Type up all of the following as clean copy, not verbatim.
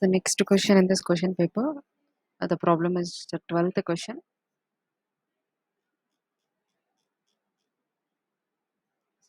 The next question in this question paper, the problem is the 12th question.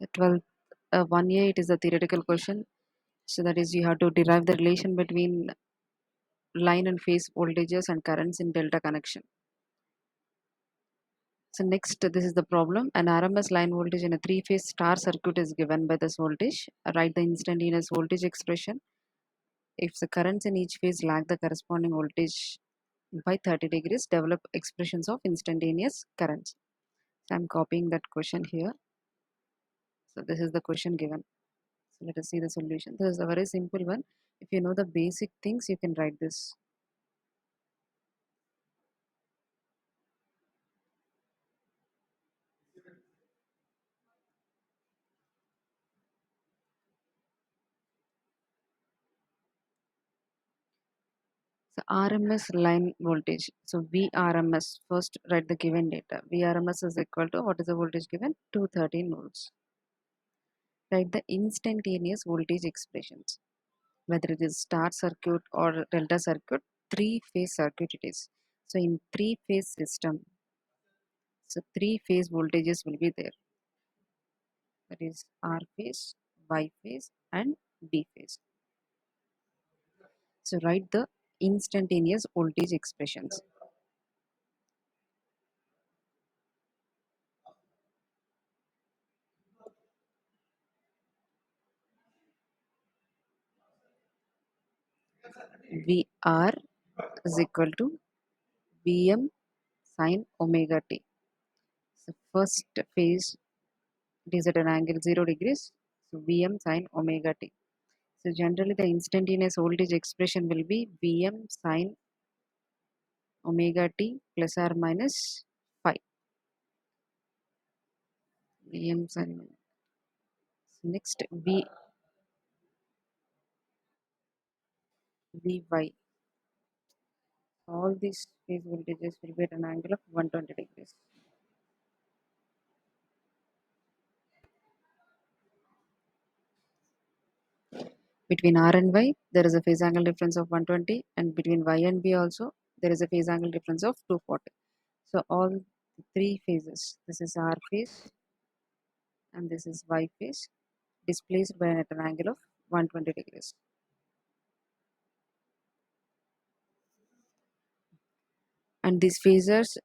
The 12th, 1A, it is a theoretical question. So that is, you have to derive the relation between line and phase voltages and currents in delta connection. So next, this is the problem. An RMS line voltage in a three-phase star circuit is given by this voltage. Write the instantaneous voltage expression. If the currents in each phase lag the corresponding voltage by 30 degrees, develop expressions of instantaneous currents. So I'm copying that question here. So this is the question given. So let us see the solution. This is a very simple one. If you know the basic things, you can write this. So RMS line voltage. So VRMS, first write the given data. VRMS is equal to, what is the voltage given? 213 volts. Write the instantaneous voltage expressions. Whether it is star circuit or delta circuit, three-phase circuit it is. So in three-phase system, so three-phase voltages will be there. That is R phase, Y phase and B phase. So write the instantaneous voltage expressions. VR is equal to Vm sine omega t. So first phase, it is at an angle 0 degrees. So Vm sine omega t. So generally the instantaneous voltage expression will be Vm sine omega t plus or minus phi. Vm sine. So next Vy. All these phase voltages will be at an angle of 120 degrees. Between R and Y, there is a phase angle difference of 120, and between Y and B also, there is a phase angle difference of 240. So all three phases, this is R phase and this is Y phase, displaced by at an angle of 120 degrees. And these phasors,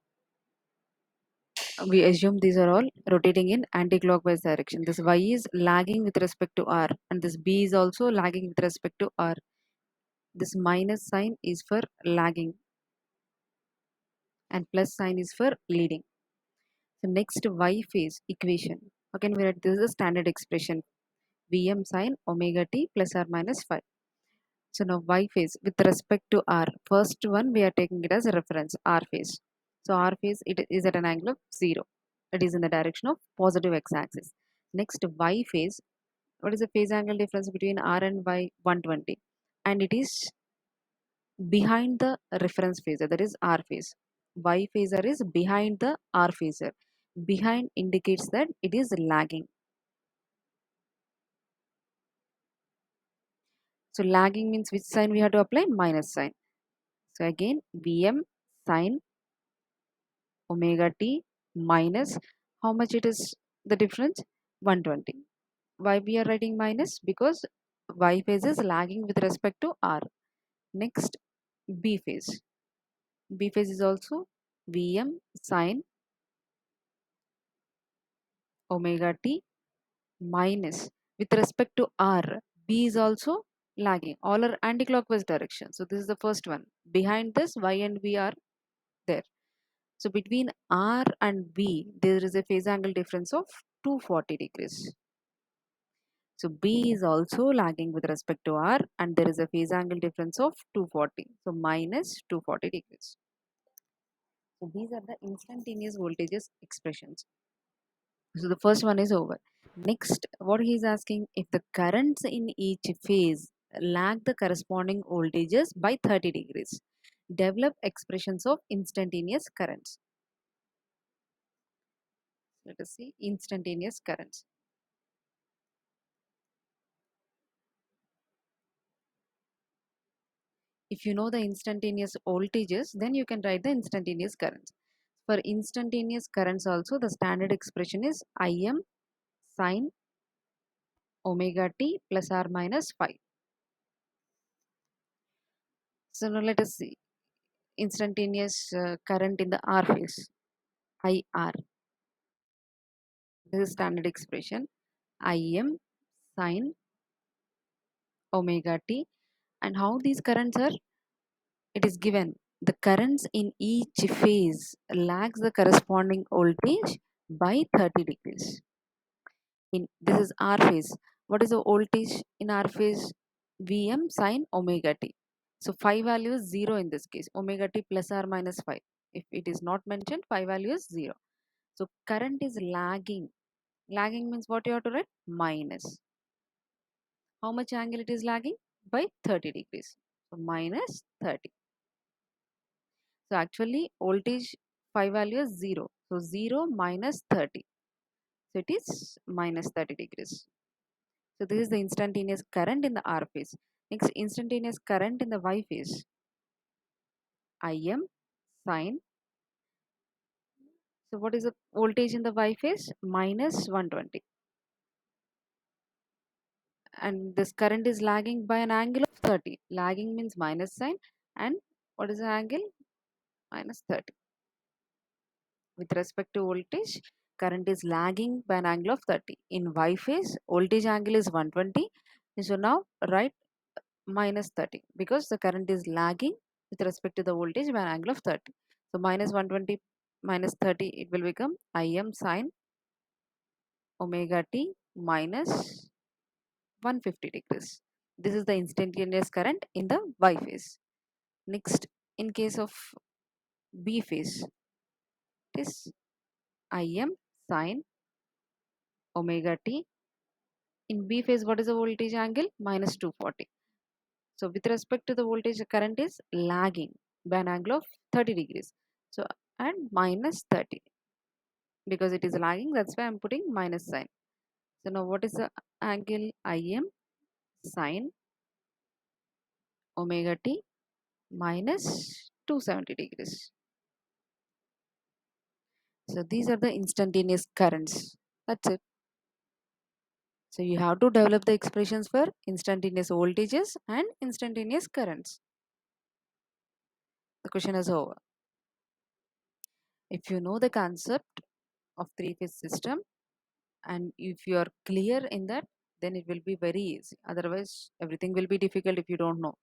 we assume these are all rotating in anti-clockwise direction. This Y is lagging with respect to R, and this B is also lagging with respect to R. This minus sign is for lagging and plus sign is for leading. So next Y phase equation. Again, this is a standard expression. Vm sine omega t plus or minus phi. So now Y phase with respect to R. First one we are taking it as a reference, R phase. So R phase, it is at an angle of 0. It is in the direction of positive x-axis. Next Y phase, what is the phase angle difference between R and Y? 120. And it is behind the reference phasor, that is R phase. Y phasor is behind the R phasor. Behind indicates that it is lagging. So lagging means which sign we have to apply? Minus sign. So again Vm sine omega t minus, how much it is the difference? 120. Why we are writing minus? Because Y phase is lagging with respect to R. Next B phase. B phase is also Vm sine omega t minus, with respect to R. B is also lagging. All are anti-clockwise direction. So this is the first one. Behind this, Y and V are there. So between R and B, there is a phase angle difference of 240 degrees. So B is also lagging with respect to R, and there is a phase angle difference of 240. So minus 240 degrees. So these are the instantaneous voltages expressions. So the first one is over. Next, what he is asking, if the currents in each phase lag the corresponding voltages by 30 degrees, develop expressions of instantaneous currents. Let us see instantaneous currents. If you know the instantaneous voltages, then you can write the instantaneous currents. For instantaneous currents also, the standard expression is Im sine omega t plus or minus phi. So now let us see instantaneous current in the R phase, IR. This is standard expression Im sine omega t. And how these currents are? It is given the currents in each phase lags the corresponding voltage by 30 degrees. In this is R phase. What is the voltage in R phase? Vm sine omega t. So phi value is 0 in this case. Omega t plus or minus phi. If it is not mentioned, phi value is 0. So current is lagging. Lagging means what you have to write? Minus. How much angle it is lagging? By 30 degrees. So minus 30. So actually voltage phi value is 0. So 0 minus 30. So it is minus 30 degrees. So this is the instantaneous current in the R phase. Next, instantaneous current in the Y phase. Im sine. So what is the voltage in the Y phase? Minus 120. And this current is lagging by an angle of 30. Lagging means minus sign. And what is the angle? Minus 30. With respect to voltage, current is lagging by an angle of 30. In Y phase, voltage angle is 120. So now write minus 30 because the current is lagging with respect to the voltage by an angle of 30. So minus 120 minus 30, it will become Im sine omega t minus 150 degrees. This is the instantaneous current in the Y phase. Next, in case of B phase, it is Im sine omega t. In B phase, what is the voltage angle? Minus 240. So with respect to the voltage, the current is lagging by an angle of 30 degrees. So and minus 30 because it is lagging, that's why I'm putting minus sign. So now what is the angle? Im sine omega t minus 270 degrees. So these are the instantaneous currents. That's it. So you have to develop the expressions for instantaneous voltages and instantaneous currents. The question is over. If you know the concept of three-phase system and if you are clear in that, then it will be very easy. Otherwise, everything will be difficult if you don't know.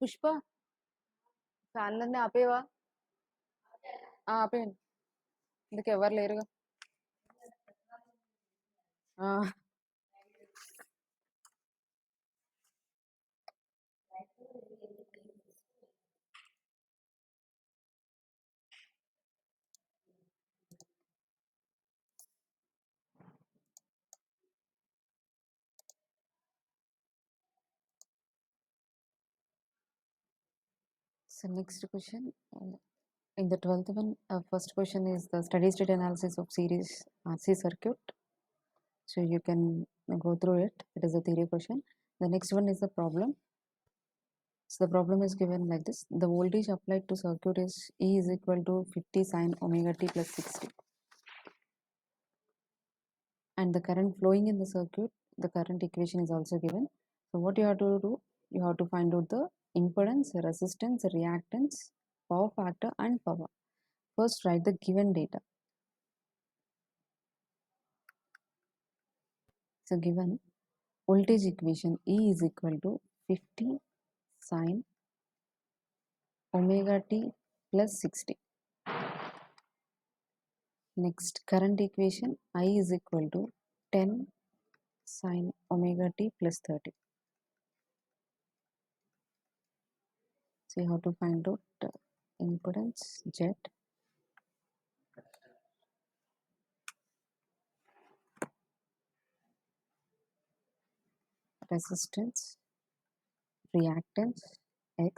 Pushpa ఫ్యాన్లన్నీ ఆపేవా? ఆపేయండి. ఇందుకు ఎవరు లేరుగా. So next question, in the 12th one, first question is the steady state analysis of series RC circuit. So you can go through it. It is a theory question. The next one is the problem. So the problem is given like this. The voltage applied to circuit is E is equal to 50 sine omega t plus 60. And the current flowing in the circuit, the current equation is also given. So what you have to do, you have to find out the impedance, resistance, reactance, power factor and power. First write the given data. So given voltage equation E is equal to 50 sine omega t plus 60. Next current equation I is equal to 10 sine omega t plus 30. So you have to find out impedance Z, resistance, reactance X.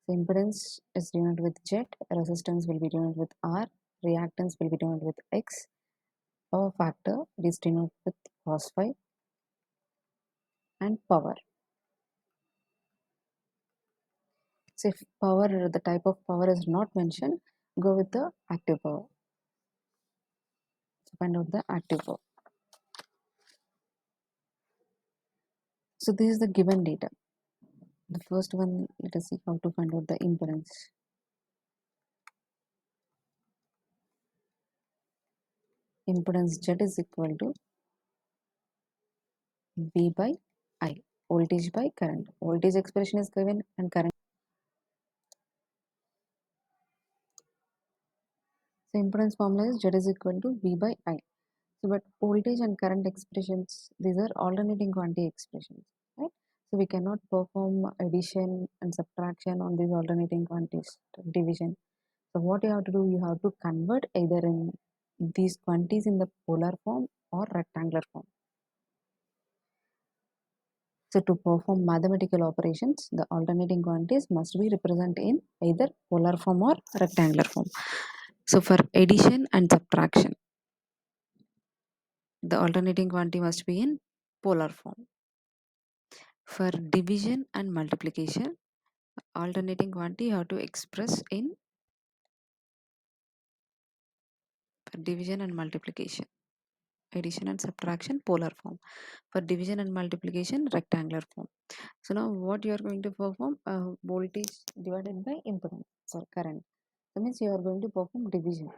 So impedance is denoted with Z, resistance will be denoted with R, reactance will be denoted with X, power factor is denoted with cos phi, and power. So if power, the type of power is not mentioned, go with the active power. So find out the active power. So this is the given data. The first one, let us see how to find out the impedance. Impedance Z is equal to V by I, voltage by current. Voltage expression is given and current. So impedance formula is Z is equal to V by I. So but voltage and current expressions, these are alternating quantity expressions, right? So we cannot perform addition and subtraction on these alternating quantities, division. So what you have to do, you have to convert either in these quantities in the polar form or rectangular form. So to perform mathematical operations, the alternating quantities must be represented in either polar form or rectangular form. So for addition and subtraction, the alternating quantity must be in polar form. For division and multiplication, alternating quantity you have to express in division and multiplication. Addition and subtraction, polar form. For division and multiplication, rectangular form. So now what you are going to perform, voltage divided by impedance or current. That means you are going to perform division.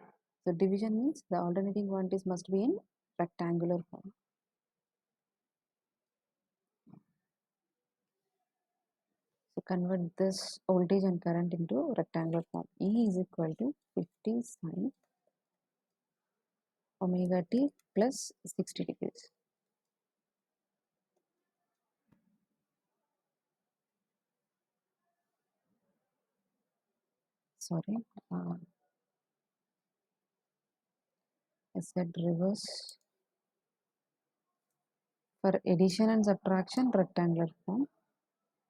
So division means the alternating quantities must be in rectangular form. So convert this voltage and current into rectangular form. E is equal to 50 sine omega t plus 60 degrees. Sorry, I said reverse. For addition and subtraction, rectangular form.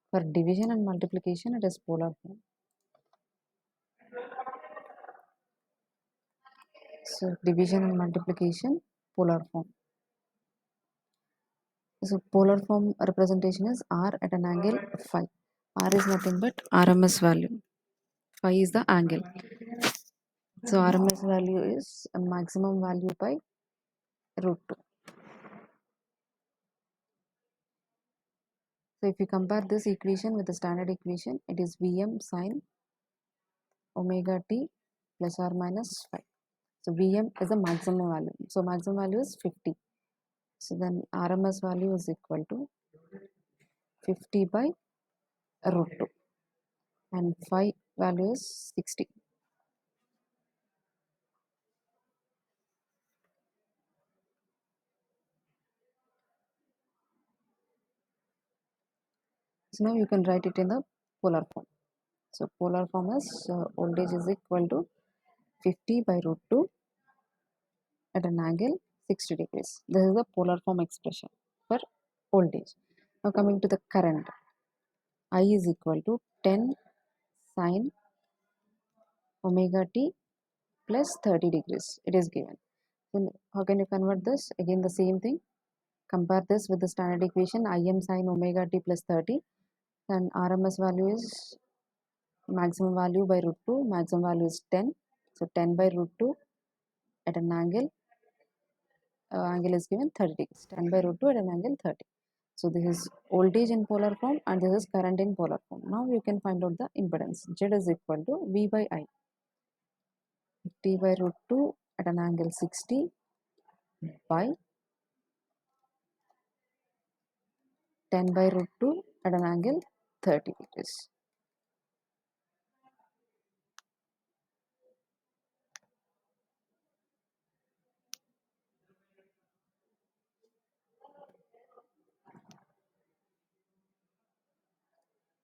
For division and multiplication, it is polar form. So division and multiplication, polar form. So polar form representation is R at an angle phi. R is nothing but RMS value. Phi is the angle. So RMS value is a maximum value by root 2. So if you compare this equation with the standard equation, it is Vm sine omega t plus or minus phi. So Vm is the maximum value. So maximum value is 50. So then RMS value is equal to 50 by root 2, and phi value is 60. So now you can write it in the polar form. So polar form is voltage is equal to 50 by root 2 at an angle 60 degrees. This is the polar form expression for voltage. Now coming to the current, I is equal to 10 sine omega t plus 30 degrees. It is given. Then how can you convert this? Again the same thing. Compare this with the standard equation Im sine omega t plus 30. Then RMS value is maximum value by root 2. Maximum value is 10. So 10 by root 2 at an angle. Angle is given 30 degrees. 10 by root 2 at an angle 30. So this is voltage in polar form and this is current in polar form. Now you can find out the impedance. Z is equal to V by I. T by root 2 at an angle 60 by 10 by root 2 at an angle 30 degrees.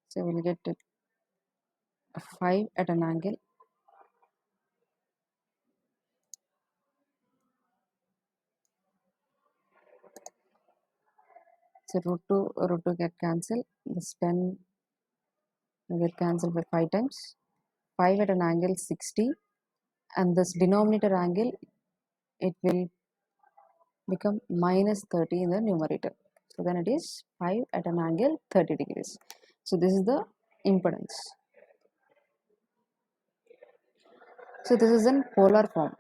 So we'll get 5 at an angle. So root 2 get cancelled. This 10 will get cancelled by 5 times. 5 at an angle 60, and this denominator angle, it will become minus 30 in the numerator. So then it is 5 at an angle 30 degrees. So this is the impedance. So this is in polar form.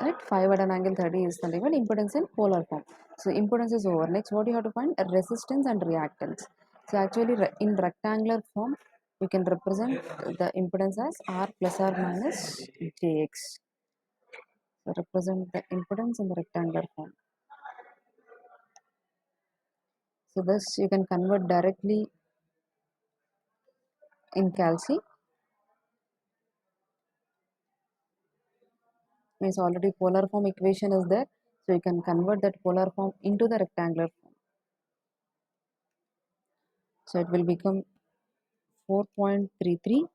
Right, 5 at an angle 30 is the given impedance in polar form. So impedance is over. Next, what you have to find? A resistance and reactance. So actually in rectangular form, we can represent the impedance as R plus or minus Jx. So represent the impedance in the rectangular form. So this you can convert directly in calci. Means already polar form equation is there. So you can convert that polar form into the rectangular form. So it will become 4.33.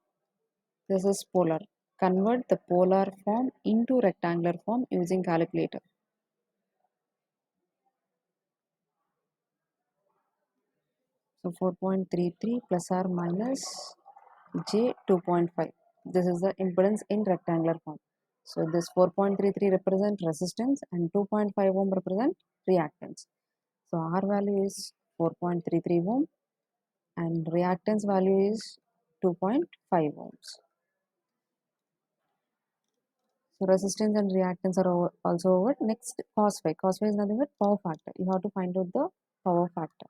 This is polar. Convert the polar form into rectangular form using calculator. So 4.33 plus or minus J 2.5. This is the impedance in rectangular form. So this 4.33 represent resistance and 2.5 ohm represent reactance. So R value is 4.33 ohm and reactance value is 2.5 ohms. So resistance and reactance are also over. Next, cos phi. Cos phi is nothing but power factor. You have to find out the power factor.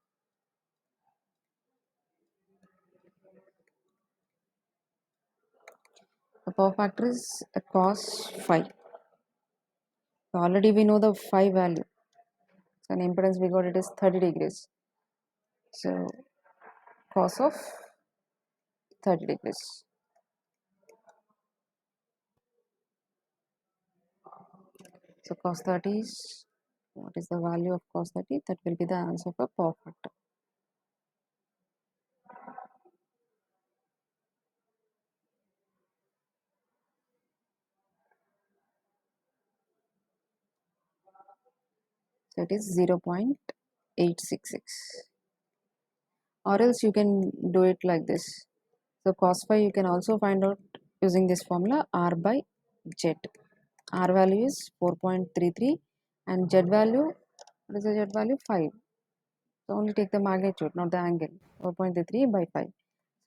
The power factor is a cos phi. So already we know the phi value. So an impedance we got it is 30 degrees. So cos of 30 degrees. So cos 30 is, what is the value of cos 30? That will be the answer for power factor. So it is 0.866. Or else you can do it like this. So cos phi you can also find out using this formula R by Z. R value is 4.33 and Z value, what is the Z value? 5. So only take the magnitude, not the angle. 4.33 by 5.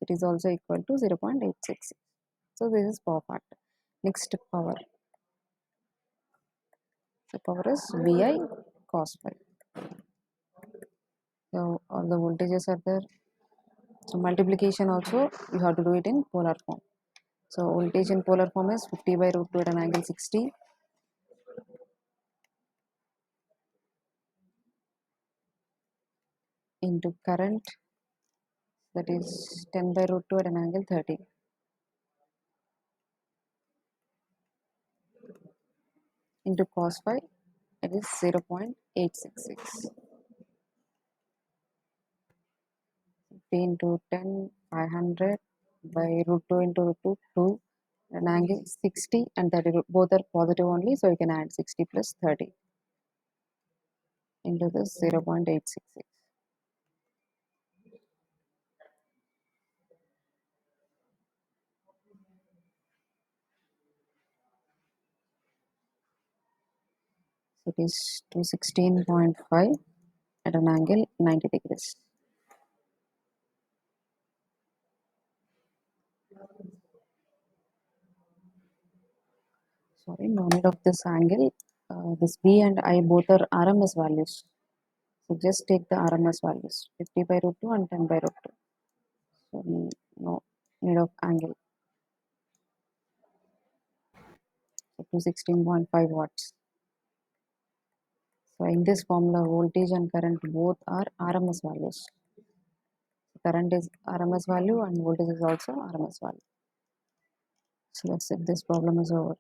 It is also equal to 0.866. So this is power factor. Next, power. So power is VI cos phi. So all the voltages are there. So multiplication also you have to do it in polar form. So voltage in polar form is 50 by root 2 at an angle 60 into current that is 10 by root 2 at an angle 30. Into cos phi, it is 0.866. P into 10, 500 by root 2 into root 2, 2, an angle 60 and 30, both are positive only, so you can add 60 plus 30 into this 0.866. So it is 216.5 at an angle 90 degrees. Sorry, no need of this angle. This B and I both are RMS values. So just take the RMS values, 50 by root 2 and 10 by root 2. So no need of angle. So 216.5 watts. So in this formula, voltage and current both are RMS values. Current is RMS value and voltage is also RMS value. So that's it. This problem is over.